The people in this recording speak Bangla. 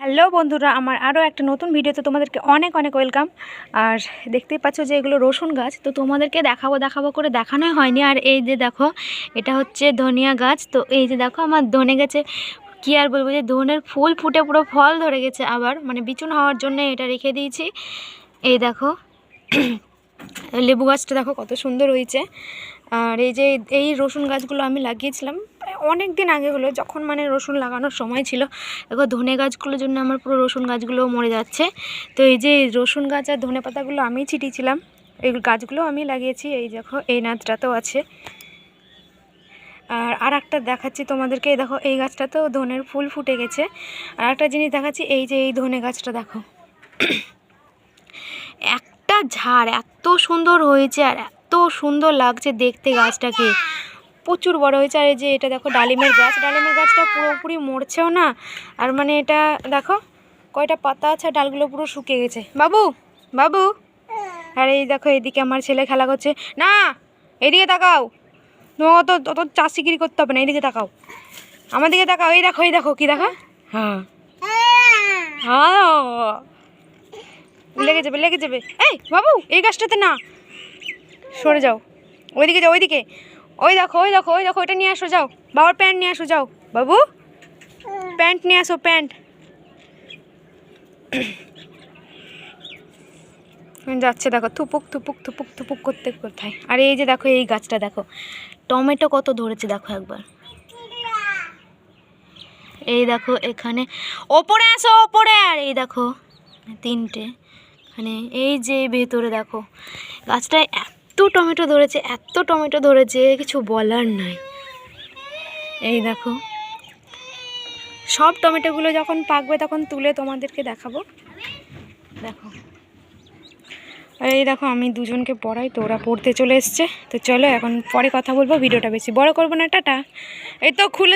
হ্যালো বন্ধুরা, আমার আরও একটা নতুন ভিডিওতে তোমাদেরকে অনেক অনেক ওয়েলকাম। আর দেখতেই পাচ্ছ যে এগুলো রসুন গাছ, তো তোমাদেরকে দেখাবো করে দেখানোই হয়নি। আর এই যে দেখো, এটা হচ্ছে ধনিয়া গাছ। তো এই যে দেখো আমার ধনে গেছে, কী আর বলবো, যে ধনের ফুল ফুটে পুরো ফল ধরে গেছে। আবার মানে বিচুন হওয়ার জন্য এটা রেখে দিয়েছি। এই দেখো লেবু গাছটা দেখো কত সুন্দর হয়েছে। আর এই যে এই রসুন গাছগুলো আমি লাগিয়েছিলাম অনেক দিন আগে হলো, যখন মানে রসুন লাগানোর সময় ছিল। দেখো ধনে গাছগুলোর জন্য আমার পুরো রসুন গাছগুলো মরে যাচ্ছে। তো এই যে রসুন গাছ আর ধনে পাতাগুলো আমি ছিটিয়েছিলাম, এই গাছগুলো আমি লাগিয়েছি। এই দেখো এই নাচটাতেও আছে। আর একটা দেখাচ্ছি তোমাদেরকে, দেখো এই গাছটাতেও ধনের ফুল ফুটে গেছে। আর একটা জিনিস দেখাচ্ছি, এই যে এই ধনে গাছটা দেখো একটা ঝাড় এত সুন্দর হয়েছে আর এত সুন্দর লাগছে দেখতে গাছটাকে, প্রচুর বড় হয়েছে। আর এই যে এটা দেখো ডালিমের গাছটা পুরোপুরি মরছেও না। আর মানে এটা দেখো কয়টা পাতা আছে, ডালগুলো পুরো শুকিয়ে গেছে। বাবু বাবু, আর এই দেখো এদিকে আমার ছেলে খেলা করছে। না, এদিকে তাকাও, তোমাকে অত চাষিগিরি করতে হবে না, এদিকে তাকাও, আমার দিকে তাকাও। এই দেখো কি দেখা, হ্যাঁ হ্যাঁ লেগে যাবে। এই বাবু, এই গাছটাতে না, সরে যাও, ওইদিকে যাও, ওইদিকে। ওই দেখো ওইটা নিয়ে আসো, যাও বাবার প্যান্ট নিয়ে আসো, যাও বাবু প্যান্ট নিয়ে আসো, প্যান্ট। যাচ্ছে দেখো থুপুক করতে কোথায়। আর এই যে দেখো এই গাছটা দেখো টমেটো কত ধরেছে দেখো একবার। এই দেখো এখানে ওপরে আসো, ওপরে। আর এই দেখো তিনটে মানে এই যে ভেতরে দেখো গাছটায় এত টমেটো ধরেছে কিছু বলার নাই। এই দেখো সব টমেটোগুলো যখন পাকবে তখন তুলে তোমাদেরকে দেখাবো। দেখো আর এই দেখো আমি দুজনকে পড়াই, তো ওরা পড়তে চলে এসছে। তো চলো এখন পরে কথা বলবো, ভিডিওটা বেশি বড় করবো না, টাটা। এই তো খুলে